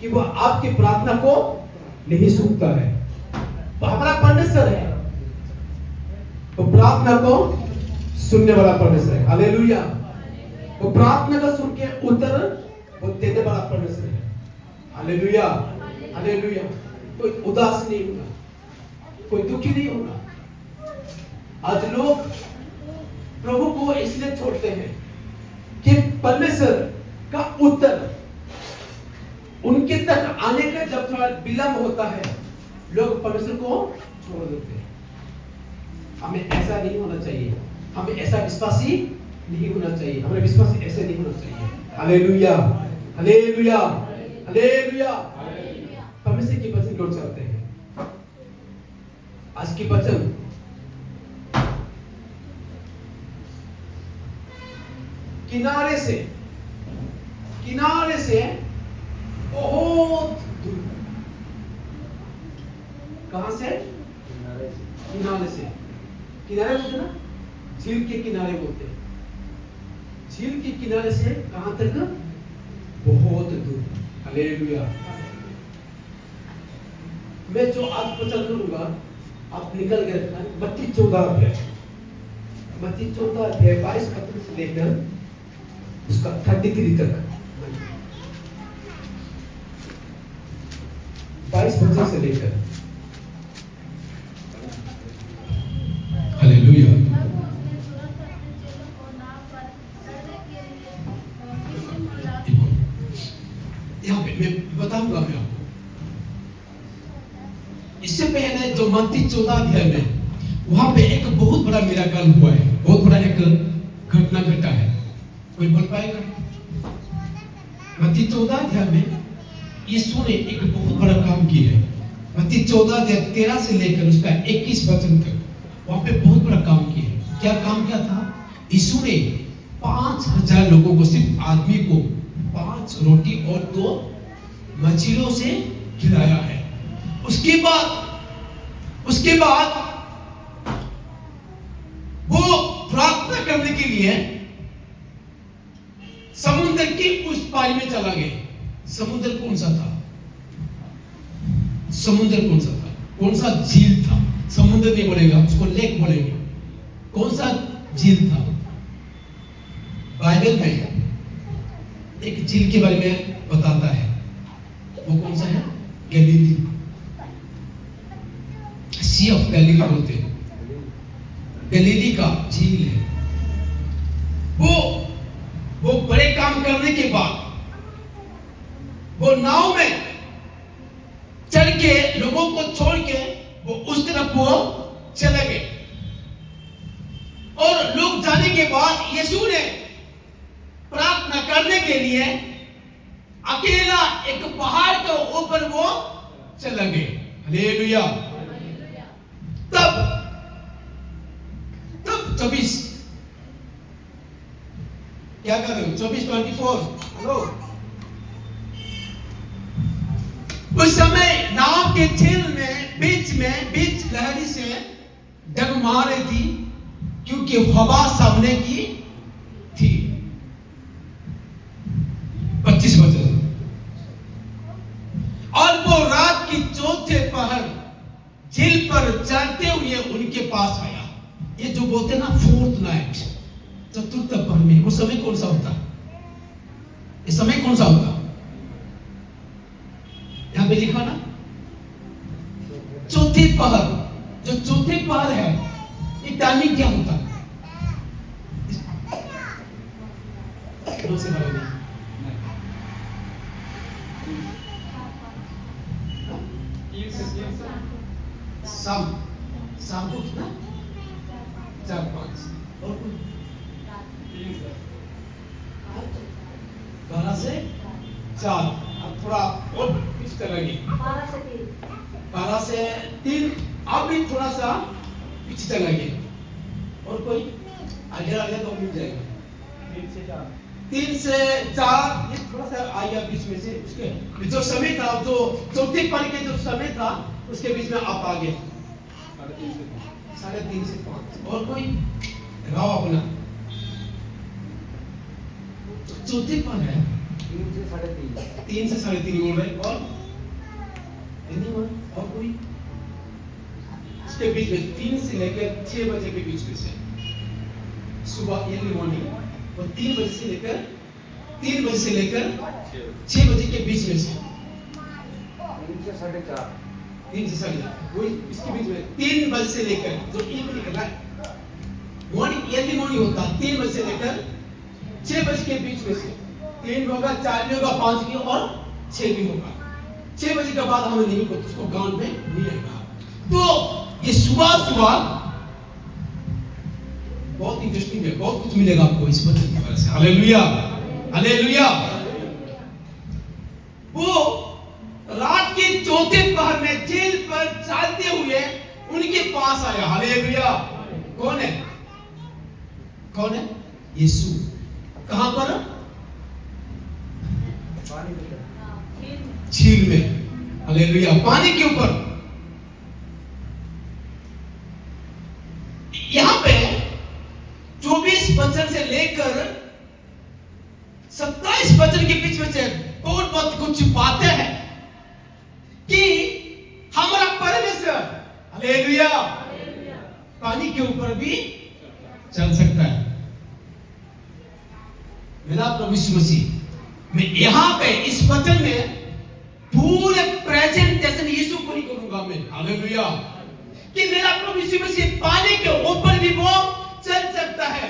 कि वो आपकी प्रार्थना को नहीं सुनता है। वो हमारा परमेश्वर है, वो प्रार्थना को सुनने वाला परमेश्वर है। हालेलुया। वो प्रार्थना को सुन के उत्तर वो देने वाला परमेश्वर है। Hallelujah, hallelujah. कोई उदास नहीं होगा, कोई दुखी नहीं होगा। आज लोग प्रभु को इसलिए छोड़ते हैं कि परमेश्वर का उत्तर उनके तक आने का जब थोड़ा विलंब होता है, लोग परमेश्वर को छोड़ देते हैं। हमें ऐसा नहीं होना चाहिए, हमें ऐसा विश्वासी नहीं होना चाहिए, हमें विश्वासी ऐसे नहीं होना चाहिए। Hallelujah, hallelujah, hallelujah. परमेश्वर की वचन की ओर चलते हैं। आज की वचन किनारे से बहुत दूर। कहां से? किनारे से। किनारे बोलते ना, झील के किनारे बोलते हैं। झील के किनारे से कहां तक? बहुत दूर। हालेलुया। मैं जो आज प्रचार करूंगा आप निकल गए। मत्ती 14 अध्याय 22 पद से लेकर उसका 33 तक, 22 पद से लेकर। हालेलुया। यहाँ पे मैं बताऊंगा मैं आपको। इससे पहले जो मत्ती 14 अध्याय में वहां पे एक बहुत बड़ा मिराकल हुआ है, बहुत बड़ा एक घटना घटा है। कोई बोल पाएगा? मत्ती 14 अध्याय में यीशु ने एक बहुत बड़ा काम किया है। मत्ती 14 अध्याय 13 से लेकर उसका 21 वचन तक वहां पे बहुत बड़ा काम किया है। क्या काम किया था? यीशु ने 5000 लोगों को, सिर्फ आदमी को 5 रोटी और 2 मछलियों से खिलाया है। उसके बाद वो प्रार्थना करने के लिए समुद्र के उस पार में चला गया। समुद्र कौन सा था? समुद्र कौन सा था? कौन सा झील था? समुद्र नहीं बोलेगा, उसको लेक बोलेंगे। कौन सा झील था? बाइबल में एक झील के बारे में बताता है। वो कौन सा है? गैलीली। सी ऑफ गैलीली बोलते हैं। गैलीली का झील है। वो बड़े काम करने के बाद वो नाव में चढ़ के लोगों को छोड़ के वो उस तरफ वो चले गए। और लोग जाने के बाद यीशु ने प्रार्थना करने के लिए अकेला एक पहाड़ के ऊपर वो चले गए। हालेलुया। तब 24 क्या कर रहे हो? 24 हेलो। उस समय नाव के झील में बीच लहरी से डगमगा रही थी, क्योंकि हवा सामने की थी। 25 बजे और वो रात की चौथे पहर झील पर चलते हुए उनके पास आया। ये जो बोलते ना फोर्थ नाइट, चतुर्थ पहर में, वो समय कौन सा होता? ये समय कौन सा होता? यहां पे लिखा ना चौथे पहर। जो चौथे पहर है, ये टाइमिंग क्या होता? से बराबर शाम को कितना? 4-5 और 12 से 4। अब थोड़ा और पीछे चलेंगे। 12 से 3। अब भी थोड़ा सा पीछे चलेंगे। और कोई आगे तो मिल जाएगा। 3 से 4 ये थोड़ा सा आएगा बीच में से। उसके जो समय था, जो चौथे पल के जो समय था, उसके बीच में आप आगे 3:30 से 5। और कोई राव अपना चौथे पल है 3 से 3.5। 3 से 3.5 बोल रहे। और और कोई इसके बीच में 3 से लेकर 6 बजे के बीच में से सुबह अर्ली मॉर्निंग, और 3 बजे से लेकर 6 बजे के बीच में से 3 से 4.5। 3 से 4.5 वही इसके बीच में 3 बजे से लेकर जो इवनिंग निकला मॉर्निंग अर्ली मॉर्निंग होता है 3 बजे से लेकर 6 बजे के बीच में से 3 भी होगा, 4 भी होगा, 5 भी और 6 भी होगा। 6 बजे के बाद हमें नहीं को उसको गांव में नहीं आएगा। तो ये सुबह बहुत इंटरेस्टिंग है, बहुत कुछ मिलेगा आपको इस वचन की वजह से। Hallelujah, hallelujah. वो रात के चौथे पहर में जेल पर चलते हुए उनके पास आया। हालेलुया। कौन है? कौन है? यीशु। कहां पर? पानी के ऊपर, झील में। हालेलुया। पानी के ऊपर। यहां पे 24 वचन से लेकर 27 वचन के बीच में से बहुत कुछ बातें हैं कि हमारा परमेश्वर हालेलुया पानी के ऊपर भी चल सकता है। मेरा प्रभु यीशु मसीह, मैं यहां पे इस वचन में पूरे प्रेजेंटेशन यीशु को ही करूंगा मैं। हालेलुया। कि मेरा प्रभु यीशु मसीह पानी के ऊपर भी वो चल सकता है।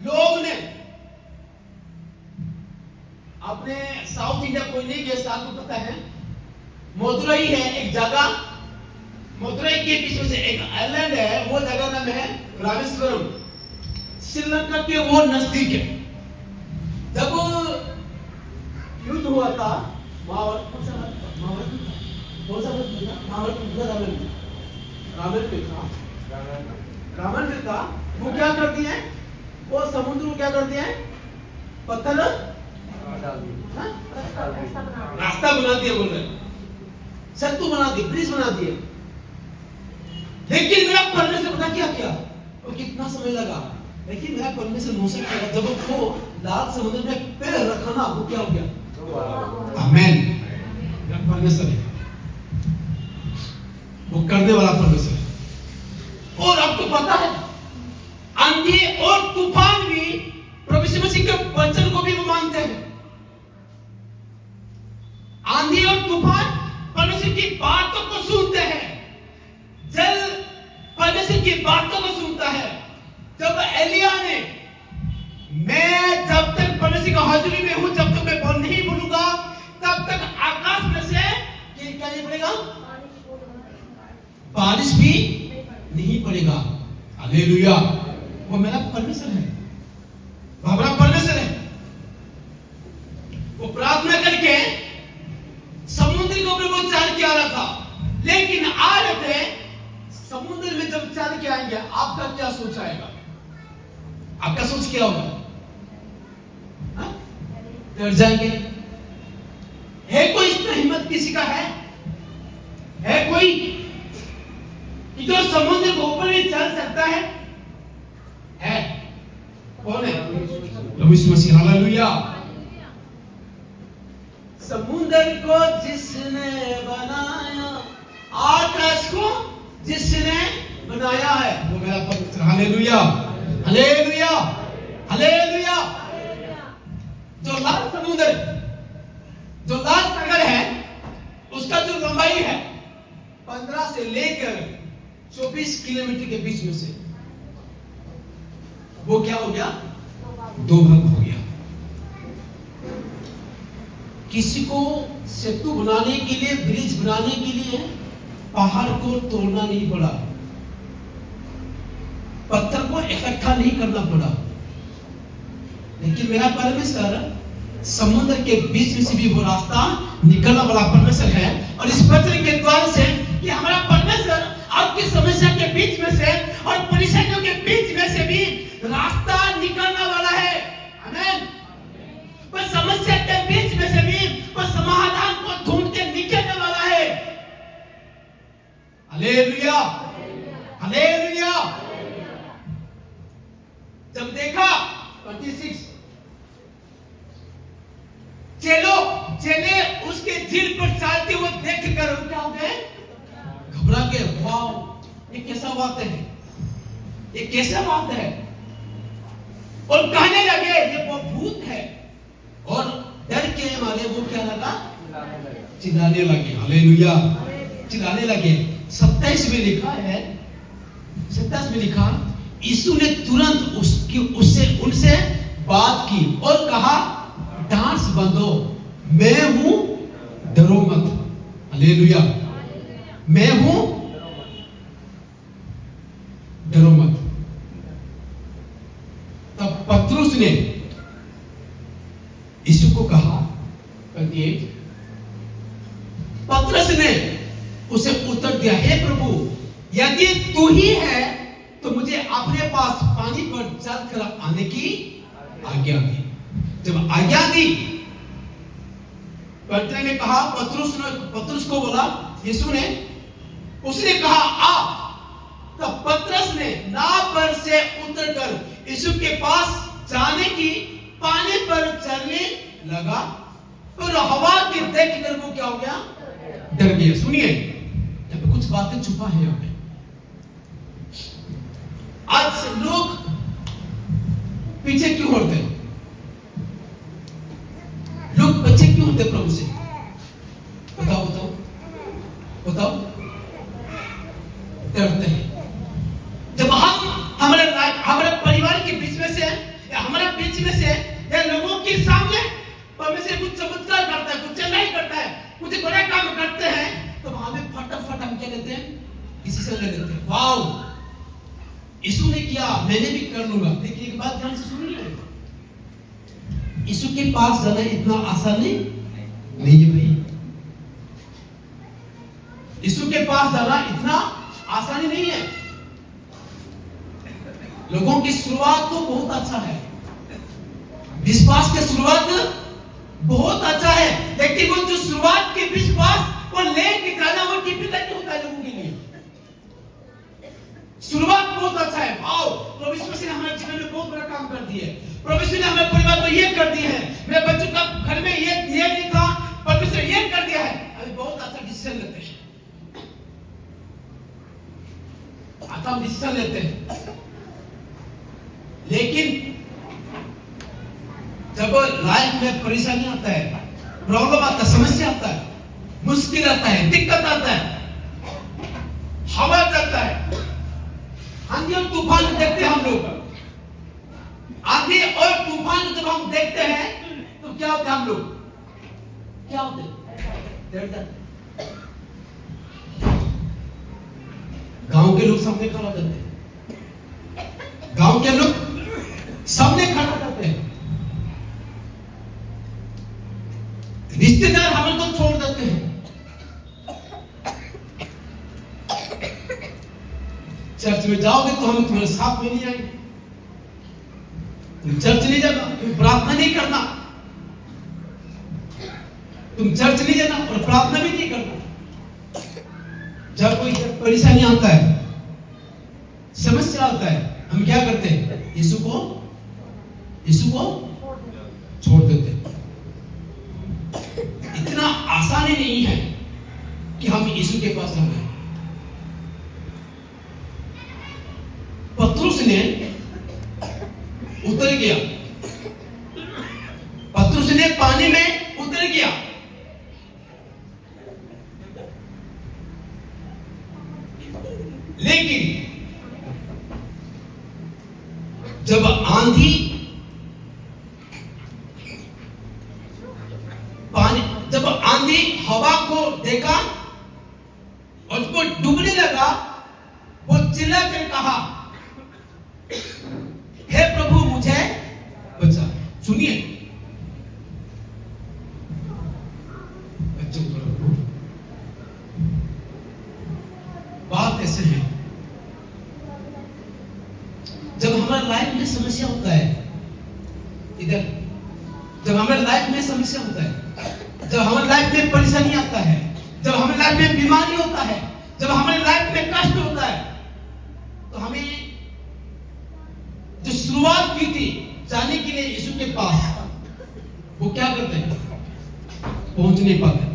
लोग ने अपने साउथ इंडिया कोई नहीं गया, आपको पता है मदुरई है एक जगह, मदुरई के बीच में से एक आइलैंड है, वो जगह नाम है रामेश्वरम, श्रीलंका के वो नजदीक है। जब युद्ध हुआ था महाभारत रावण ने था, वो क्या करती है, वो समुद्र को क्या करती है, पत्थर रास्ता बना दिया, बोल रहे सेतु बना दी, ब्रिज बना दिए। लेकिन मेरा परमेश्वर पता क्या किया, वो कितना समय लगा, लेकिन मेरा परमेश्वर मूसा किया, जब वो लाल समुद्र में पैर रखा ना, वो क्या हो गया। आमेन। मेरा परमेश्वर है, वो करने वाला परमेश्वर। और आपको पता है आंधी और तूफान भी प्रभु यीशु मसीह के वचन को भी वो मानते हैं। आंधी और तूफान परमेश्वर की बातों को सुनते हैं, जल परमेश्वर की बातों को सुनता है। जब एलिया ने, मैं जब तक परमेश्वर की हाजिरी में हूं, जब तक मैं नहीं बोलूंगा तब तक आकाश में से क्या नहीं पड़ेगा, बारिश भी नहीं पड़ेगा। हालेलुया। वो मेरा परमेश्वर है, वो हमारा परमेश्वर है। वो प्रार्थना करके समुद्र के ऊपर वो चल के आ रहा था, लेकिन आ रहे थे समुद्र में जब चल के आएंगे, आपका क्या सोच आएगा, आपका सोच क्या होगा? डर जाएंगे? है कोई इतना हिम्मत किसी का है कोई कि जो समुद्र के ऊपर भी चल सकता है? कौन है? प्रभु यीशु मसीह। हालेलुया। समुद्र को जिसने बनाया, आकाश को जिसने बनाया है, वो मेरा पवित्र। Hallelujah, hallelujah, hallelujah. जो लाल समुद्र, जो लाल सागर है, उसका जो लंबाई है 15 से लेकर 24 किलोमीटर के बीच में से, वो क्या हो गया, 2 भाग हो गया। किसी को सेतु बनाने के लिए, ब्रिज बनाने के लिए पहाड़ को तोड़ना नहीं पड़ा, पत्थर को इकट्ठा नहीं करना पड़ा, लेकिन मेरा परमेश्वर समुद्र के बीच में से भी वो रास्ता निकलने वाला परमेश्वर है। और इस वचन के द्वारा से कि हमारा परमेश्वर आपकी समस्या के बीच में से और परेशानियों के बीच में से भी रास्ता निकलने वाला है। आमीन। पर समस्या के बीच में से भी वो समाधान को ढूंढ के निकलने वाला है। Hallelujah, hallelujah. जब देखा 26 चेले चेले उसके झील पर चलते हुए देखकर क्या हो गए? घबरा गए। वाह, ये कैसा बात है, ये कैसा बात है। और कहने लगे ये वो भूत है, और डर के मारे वो क्या लगा? चिल्लाने लगे। हालेलुया, चिल्लाने लगे। 27 में लिखा है, 27 में लिखा, यीशु ने तुरंत उनसे बात की और कहा, डांस बंदो, मैं हूं, डरो मत। हालेलुया, मैं हूं, डरो मत। तब पतरस ने यीशु को कहा, पतरस ने उसे उत्तर दिया, हे प्रभु, यदि तू ही है तो मुझे अपने पास पानी पर चलकर आने की आज्ञा दी। जब आज्ञा दी, पतरस ने कहा, पतरस को बोला, यीशु ने, उसने कहा आ। तब पतरस ने नाव पर से उतरकर यीशु के पास जाने की पानी पर चलने लगा, पर हवा के देखकर वो क्या हो गया? डर गया। सुनिए, यहाँ पे कुछ बातें छुपा है। यहाँ पे आज लोग पीछे क्यों होते हैं? लोग पीछे क्यों होते प्रभु से? बताओ बताओ बताओ। डरते हैं। जब हमारे परिवार के बीच में से या हमारे बीच में से या लोगों के सामने परमेश्वर कुछ चमत्कार करता है, कुछ चंगाई करता है, कुछ बड़ा काम करते हैं, तो हमें फटाफट हम क्या लेते हैं? किसी से ले लेते हैं। वाओ, यीशु ने किया, मैंने भी कर लूंगा। लेकिन एक बात ध्यान से सुनिए, यीशु के पास जाना इतना आसान नहीं है भाई। यीशु के पास जाना इतना आसानी नहीं है। लोगों की शुरुआत तो बहुत अच्छा है, विश्वास की शुरुआत बहुत अच्छा है, लेकिन वो जो शुरुआत के विश्वास को लेके जाना वो डिफिकल्ट होता है लोगों के लिए। शुरुआत बहुत अच्छा है, वाओ, परमेश्वर ने हमारे जीवन में बहुत बड़ा काम कर दिया है, परमेश्वर ने हमारे परिवार को ये कर दिया है, मेरे बच्चों का घर में ये नहीं था, परमेश्वर ये कर दिया है। अभी बहुत अच्छा डिसीजन लेते हैं, अच्छा डिसीजन लेते हैं, लेकिन जब लाइफ में परेशानी आता है, प्रॉब्लम आता है, समस्या आता है, मुश्किल आता है, दिक्कत आता है, हवा चलता है, आंधी और तूफान देखते हैं हम लोग। आंधी और तूफान जब हम देखते हैं तो क्या होता है? हम लोग क्या होते हैं? गांव के लोग सामने खड़ा करते हैं, गांव के लोग सामने खड़ा करते हैं, रिश्तेदार हमें तो छोड़ देते हैं, चर्च में जाओगे तो हम तुम्हारे साथ में नहीं आएंगे, तुम चर्च नहीं जाना, तुम प्रार्थना नहीं करना, तुम चर्च नहीं जाना और प्रार्थना भी नहीं करना। जब कोई परेशानी आता है, समस्या आता है, हम क्या करते हैं? यीशु को छोड़ देते हैं। इतना आसानी नहीं है कि हम यीशु के पास जाएं। पतरस ने उतर गया, पतरस ने पानी में उतर गया, लेकिन जब आंधी हवा को देखा और वो डूबने लगा, वो चिल्ला कर कहा, हे प्रभु मुझे बचा। सुनिए बच्चों, बात ऐसे है, जब हमारे लाइफ में समस्या होता है, इधर जब हमारे लाइफ में समस्या होता है, जब हमारे लाइफ में परेशानी आता है, जब हमारे लाइफ में बीमारी होता है, जब हमारे लाइफ में कष्ट होता है, तो हमें जो शुरुआत की थी जाने के लिए यीशु के पास, वो क्या करते हैं? वो सुन नहीं पाते।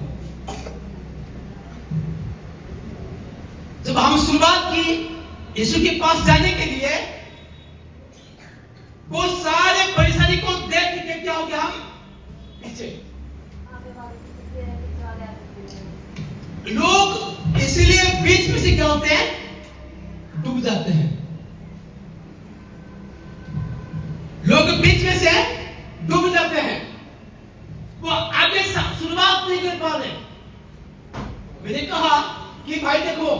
जब हम शुरुआत की यीशु के पास जाने के लिए, वो सारे परेशानी को देख के क्या हो गया, हम पीछे। लोग इसलिए बीच में से क्या होते हैं, डूब जाते हैं। लोग बीच में से डूब जाते हैं, वो आगे शुरुआत नहीं कर पा रहे। मैंने कहा कि भाई देखो,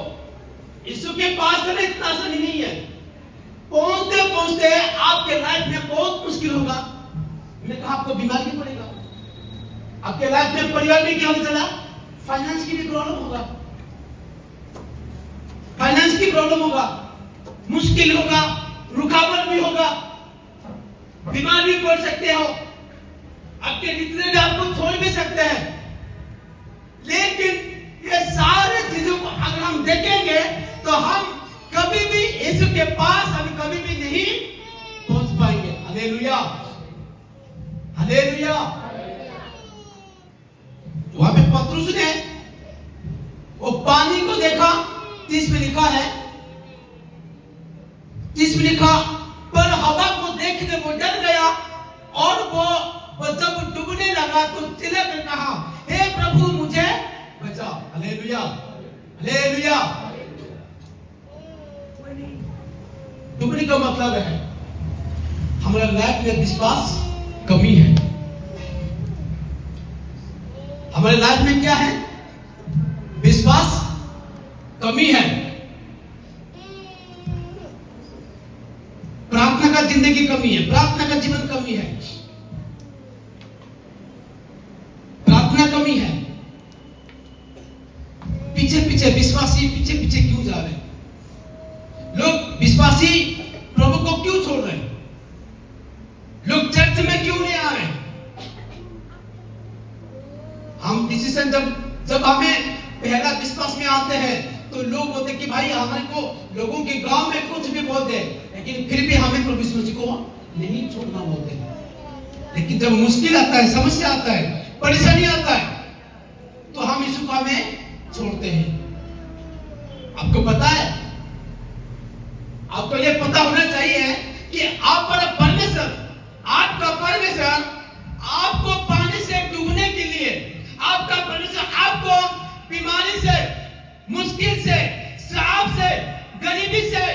यीशु के पास तो इतना आसानी नहीं है। पहुंचते पहुंचते आपके लाइफ में बहुत मुश्किल होगा। मैंने कहा आपको बीमारी पड़ेगा, आपके लाइफ में परिवार में क्या होने चला, फाइनेंस की भी प्रॉब्लम होगा, फाइनेंस की प्रॉब्लम होगा, मुश्किल होगा, रुकावट भी होगा, बीमार भी पड़ सकते हो, आपके रिश्ते भी आपको छोड़ भी सकते हैं। लेकिन ये सारे चीजों को अगर हम देखेंगे तो हम कभी भी यीशु के पास हम कभी भी नहीं पहुंच पाएंगे। Hallelujah, hallelujah. वहां पे पतरस ने वो पानी को देखा, 30 में लिखा है, 30 में लिखा, पर हवा को देखने वो डर गया और वो जब डूबने लगा तो चिल्ला कर कहा, हे प्रभु मुझे बचा। Hallelujah, hallelujah. डूबने का मतलब है हमारा लाइफ में विश्वास कमी है। हमारे लाइफ में क्या है, विश्वास कमी है। प्रार्थना का जिंदगी कमी है, प्रार्थना का जीवन कमी है, प्रार्थना कमी है। पीछे पीछे विश्वासी पीछे पीछे क्यों जा रहे हैं? लोग विश्वासी प्रभु को क्यों छोड़ रहे हैं? लोग चर्च में क्यों नहीं आ रहे हैं? हम डिसीजन जब हमें पहला विश्वास में आते हैं तो लोग बोलते कि भाई हमारे को लोगों के गांव में कुछ भी बोलते हैं, लेकिन फिर भी हमें प्रभु यीशु को नहीं छोड़ना बोलते हैं। लेकिन जब मुश्किल आता है, समस्या आता है, परेशानी आता है, तो हम यीशु को हमें छोड़ते हैं। आपको पता है, आपको यह पता होना चाहिए कि आप पर परमेश्वर, आपका परमेश्वर आपको पानी से डूबने के लिए, आपका परमेश्वर आपको बीमारी से, मुश्किल से, श्राप से, गरीबी से,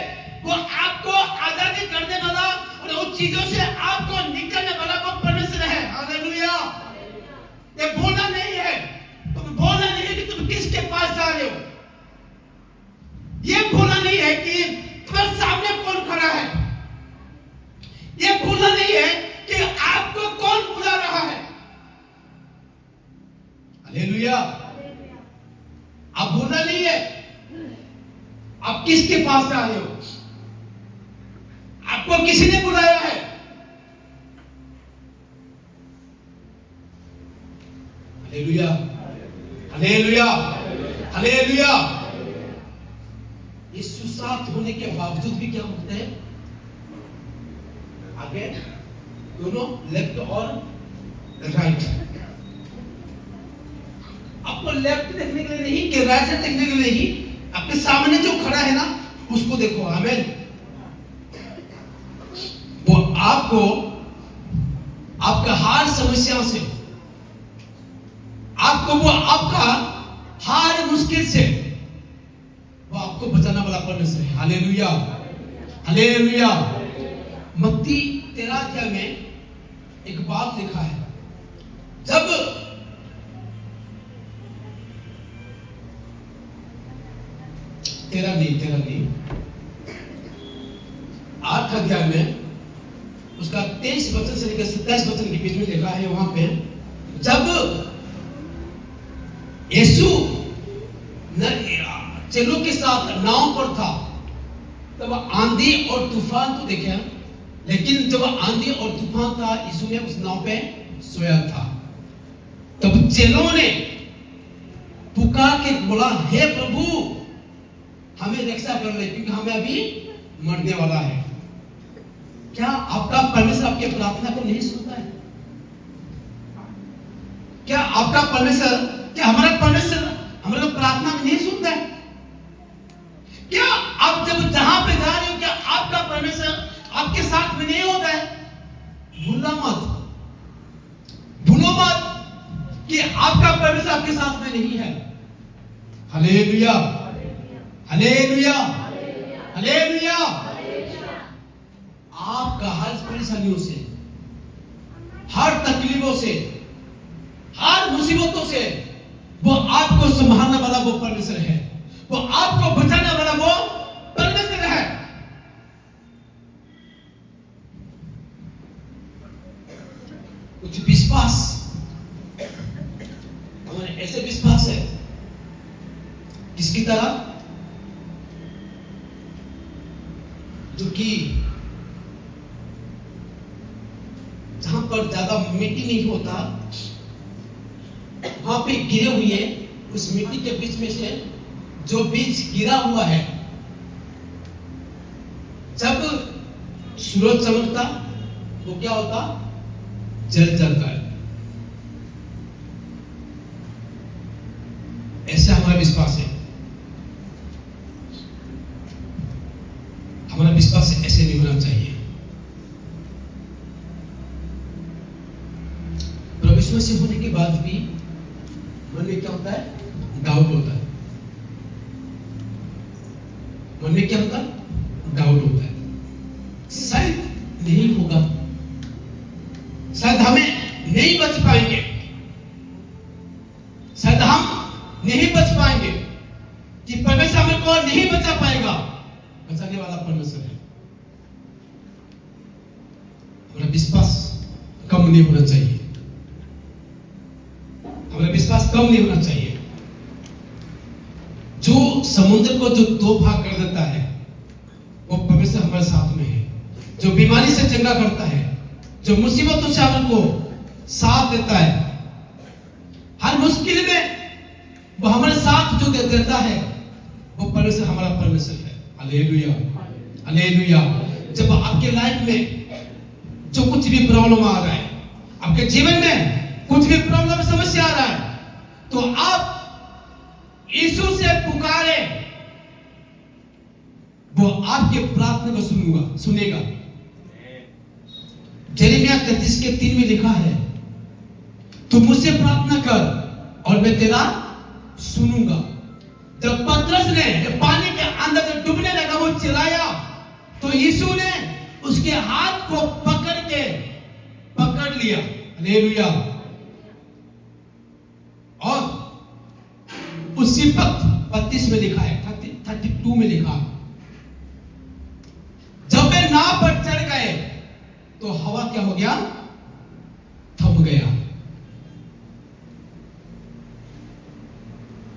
वो आपको आजादी करने वाला और उन चीजों से आपको निकलने वाला वो परमेश्वर है। हालेलुया। ये बोलना नहीं है, तुम बोलना नहीं है कि तुम किसके पास जा रहे हो, ये बोलना नहीं है कि तुम्हारे सामने कौन खड़ा है, ये बोलना नहीं है कि आपको कौन बुला रहा है। हालेलुया। आप बोलना नहीं है आप किसके पास जा रहे हो, आपको किसी ने बुलाया है। Hallelujah, hallelujah, hallelujah. यीशु साथ होने के बावजूद भी क्या होते हैं, आगे दोनों लेफ्ट और राइट। आपको लेफ्ट देखने के लिए नहीं कि राइट से देखने के लिए नहीं, आपके सामने जो खड़ा है ना उसको देखो। आमीन। वो आपको आपका हर समस्याओं से, आपको वो आपका हर मुश्किल से वो आपको बचाने वाला परमेश्वर है। Hallelujah, hallelujah. मत्ती 13 अध्याय में एक बात लिखा है, जब 13 नहीं 8 अध्याय में उसका 23 वचन से लेकर 27 वचन के बीच में लिखा है, वहां पे जब यीशु चेलों के साथ नाव पर था तब आंधी और तूफान तो देखे, लेकिन जब आंधी और तूफान था यीशु ने उस नाव पे सोया था। तब चेलों ने पुकार के बोला, हे प्रभु हमें रक्षा कर ले, क्योंकि हमें अभी मरने वाला है। क्या आपका परमेश्वर आपकी प्रार्थना को नहीं सुनता है? क्या आपका परमेश्वर, क्या हमारा परमेश्वर हमारा प्रार्थना में नहीं सुनता है? क्या आप जब जहां पे जा रहे हो, क्या आपका परमेश्वर आपके साथ में नहीं होता है? भूलो मत कि आपका परमेश्वर आपके साथ में नहीं है। Hallelujah, hallelujah, hallelujah. आपका हर परेशानियों से, हर तकलीफों से, हर मुसीबतों से वो आपको संभालने वाला वो परमेश्वर है, वो आपको बचाने वाला वो परमेश्वर है। कुछ विश्वास, हमारे ऐसे विश्वास है किसकी तरह, जो कि जहां पर ज्यादा मिट्टी नहीं होता वहां पे गिरे हुए उस मिट्टी के बीच में से जो बीज गिरा हुआ है, जब सूरज चमकता वो क्या होता, जल जाता है। ऐसा हमारा विश्वास है। हमारा विश्वास ऐसे नहीं होना चाहिए। प्रभु से होने के बाद भी मन में क्या होता है, डाउट होता है। मन में क्या होता है, डाउट होता है। शायद नहीं होगा, शायद हमें नहीं बच पाएंगे, शायद हम नहीं बच पाएंगे, कि परमेश्वर हमें को नहीं बचा पाएगा। बचाने वाला परमेश्वर है। हमारा विश्वास कम नहीं होना चाहिए, हमारा विश्वास कम नहीं होना चाहिए। जो समुद्र को जो दो भाग कर देता है वो परमेश्वर हमारे साथ में है। जो बीमारी से चंगा करता है, जो मुसीबतों से हमको साथ देता है, हर मुश्किल में वो हमारे साथ जो देता है वो परमेश्वर हमारा परमेश्वर है। Hallelujah, hallelujah. जब आपके लाइफ में जो कुछ भी प्रॉब्लम आ रहा है, आपके जीवन में कुछ भी प्रॉब्लम समस्या आ रहा है, तो आप यीशु से पुकारे, वो आपके प्रार्थना को सुनेगा। यिर्मयाह 33:3 में लिखा है, तू मुझसे प्रार्थना कर और मैं तेरा सुनूंगा। जब पतरस ने पानी के अंदर जब डूबने लगा, वो चिल्लाया, तो यीशु ने उसके हाथ को पकड़ लिया। हालेलुया। और उसी वक्त 32 में लिखा है, 32 में लिखा, जब वे नाव पर चढ़ गए तो हवा क्या हो गया, थम गया।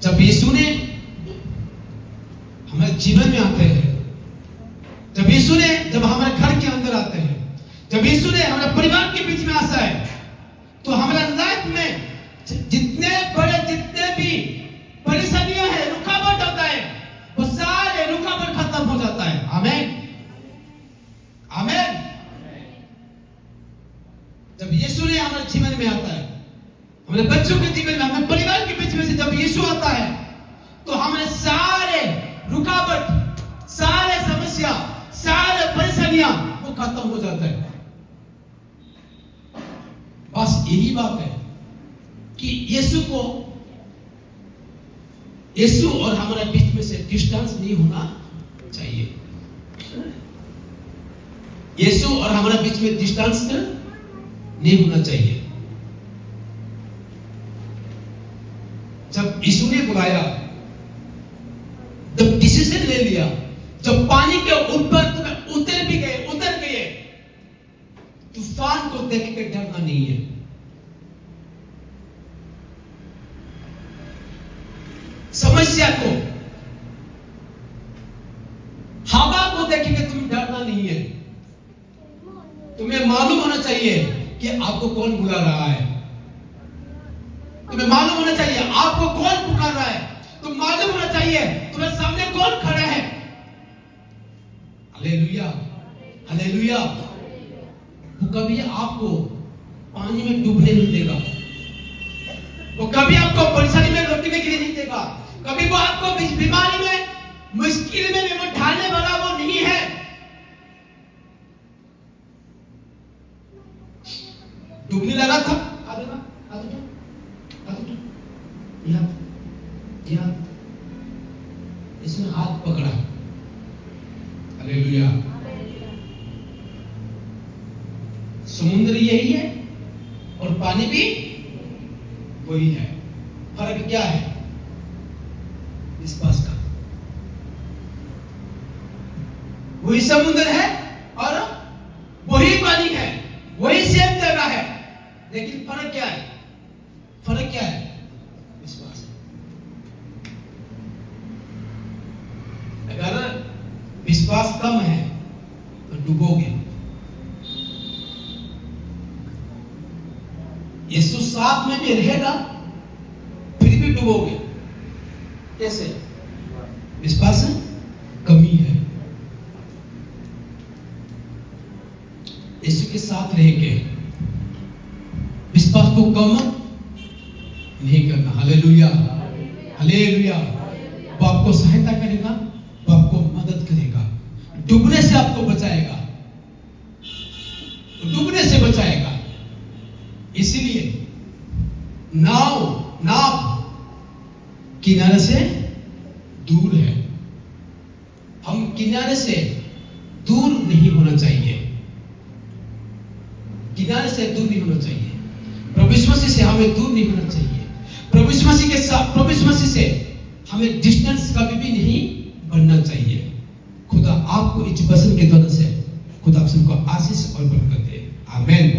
जब यीशु ने हमारे जीवन में आते हैं, जब यीशु ने जब हमारे घर के अंदर आते हैं, जब यीशु ने हमारे परिवार के बीच में आता है, तो हमारे लाइफ में जितने भी परेशानियां हैं, रुकावट होता है, वो सारे रुकावट खत्म हो जाता है। आमीन, आमीन। जब यीशु ने हमारे जीवन में आता है, हमारे बच्चों के जीवन में, हमारे परिवार के बीच में से जब यीशु आता है, तो हमारे सारे रुकावट, सारे समस्या, सारे परेशानियां वो खत्म हो जाता है। बस यही बात है कि यीशु और हमारे बीच में से डिस्टेंस नहीं होना चाहिए। यीशु और हमारे बीच में डिस्टेंस नहीं होना चाहिए। जब यीशु ने बुलाया, जब डिसीजन ले लिया, जब पानी के ऊपर तुम्हें उतर गए, तूफान को देख के डरना नहीं है। समस्या को, हवा को देख के तुम डरना नहीं है। तुम्हें मालूम होना चाहिए कि आपको कौन बुला रहा है। तुम्हें मालूम होना चाहिए आपको कौन पुकार रहा है। तुम मालूम होना चाहिए तुम्हें सामने कौन खड़ा है। Hallelujah, hallelujah. वो कभी आपको पानी में डूबने नहीं देगा। वो कभी आपको परेशानी में रोकने के लिए नहीं देगा, कभी वो आपको बीमारी में, मुश्किल में वो ढालने वाला वो नहीं है। डूबने लगा था, इसने हाथ पकड़ा। हालेलुया। समुद्र यही है और पानी भी वही है, फर्क क्या है? विश्वास का। वही समुद्र है और वही पानी है, वही सेम जगह है, लेकिन फर्क क्या है? फर्क क्या है? विश्वास। अगर विश्वास कम है तो डूबोगे। यीशु साथ में भी रहेगा फिर भी डूबोगे। कैसे? विश्वास कमी है। यीशु के साथ रह के विश्वास को कम नहीं करना। Hallelujah, hallelujah. वो आपको सहायता करेगा, वो आपको मदद करेगा, डूबने से आपको बचाएगा, डूबने से बचाएगा। इसलिए नाव किनारे से दूर है। हम किनारे से दूर नहीं होना चाहिए, किनारे से दूर नहीं होना चाहिए। प्रभु यीशु मसीह से हमें दूर नहीं होना चाहिए। प्रभु यीशु मसीह के साथ, प्रभु यीशु मसीह से हमें डिस्टेंस कभी भी नहीं बनना चाहिए। खुदा आपको इस वचन के द्वारा से खुदा आप सबको आशीष और बरकत दे। आमीन।